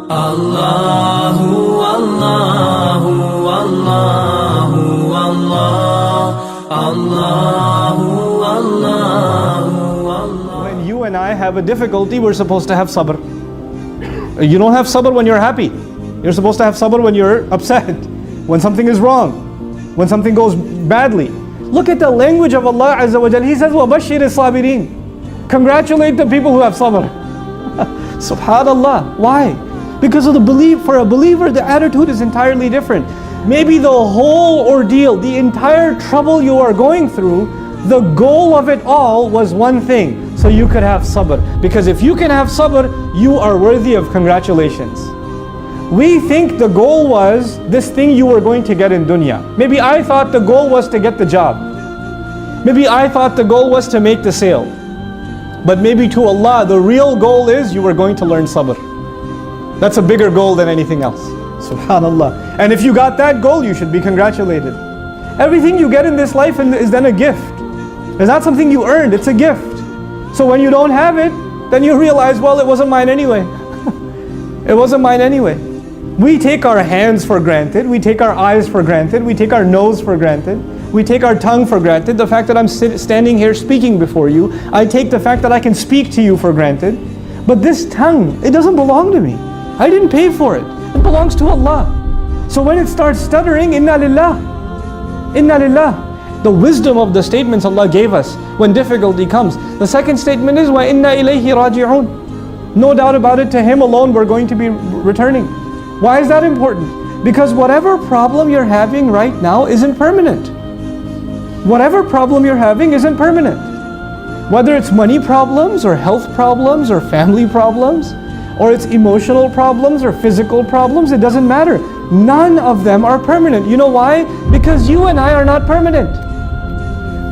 Allahu, Allahu, Allahu, Allah, Allahu, Allahu, Allah. When you and I have a difficulty, we're supposed to have sabr. You don't have sabr when you're happy. You're supposed to have sabr when you're upset, when something is wrong, when something goes badly. Look at the language of Allah Azza wa Jal. He says, وَبَشِّرِ الصَّابِرِينَ. Congratulate the people who have sabr. Subhanallah. Why? Because of the belief. For a believer, the attitude is entirely different. Maybe the whole ordeal, the entire trouble you are going through, the goal of it all was one thing, so you could have sabr. Because if you can have sabr, you are worthy of congratulations. We think the goal was this thing you were going to get in dunya. Maybe I thought the goal was to get the job. Maybe I thought the goal was to make the sale. But maybe to Allah, the real goal is you were going to learn sabr. That's a bigger goal than anything else. Subhanallah. And if you got that goal, you should be congratulated. Everything you get in this life is then a gift. It's not something you earned, it's a gift. So when you don't have it, then you realize, well, it wasn't mine anyway. It wasn't mine anyway. We take our hands for granted, we take our eyes for granted, we take our nose for granted, we take our tongue for granted. The fact that I'm standing here speaking before you, I take the fact that I can speak to you for granted. But this tongue, it doesn't belong to me. I didn't pay for it. It belongs to Allah. So when it starts stuttering, inna lillah, inna lillah. The wisdom of the statements Allah gave us when difficulty comes. The second statement is, wa inna ilayhi raji'un. No doubt about it, to Him alone we're going to be returning. Why is that important? Because whatever problem you're having right now isn't permanent. Whatever problem you're having isn't permanent. Whether it's money problems or health problems or family problems, or it's emotional problems or physical problems, it doesn't matter. None of them are permanent. You know why? Because you and I are not permanent.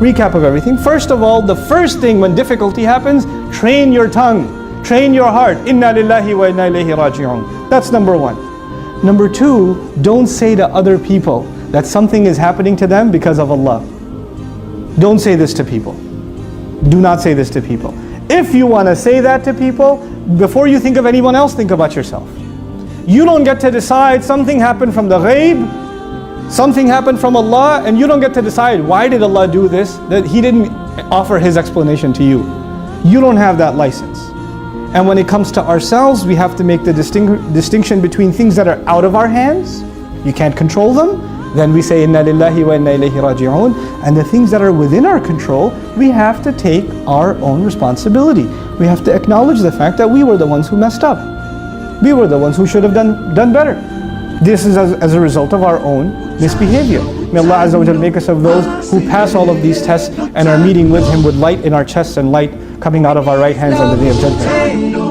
Recap of everything. First of all, the first thing when difficulty happens, train your tongue, train your heart. Inna lillahi wa inna ilayhi raji'un. That's number one. Number two, don't say to other people that something is happening to them because of Allah. Don't say this to people. Do not say this to people. If you want to say that to people, before you think of anyone else, think about yourself. You don't get to decide something happened from the ghaib, something happened from Allah, and you don't get to decide why did Allah do this, that He didn't offer His explanation to you. You don't have that license. And when it comes to ourselves, we have to make the distinction between things that are out of our hands, you can't control them, then we say inna lillahi wa inna ilayhi raji'un. And the things that are within our control, we have to take our own responsibility. We have to acknowledge the fact that we were the ones who messed up. We were the ones who should have done better. This is as a result of our own misbehavior. May Allah Azza wa Jal make us of those who pass all of these tests and are meeting with Him with light in our chests and light coming out of our right hands on the Day of Judgment.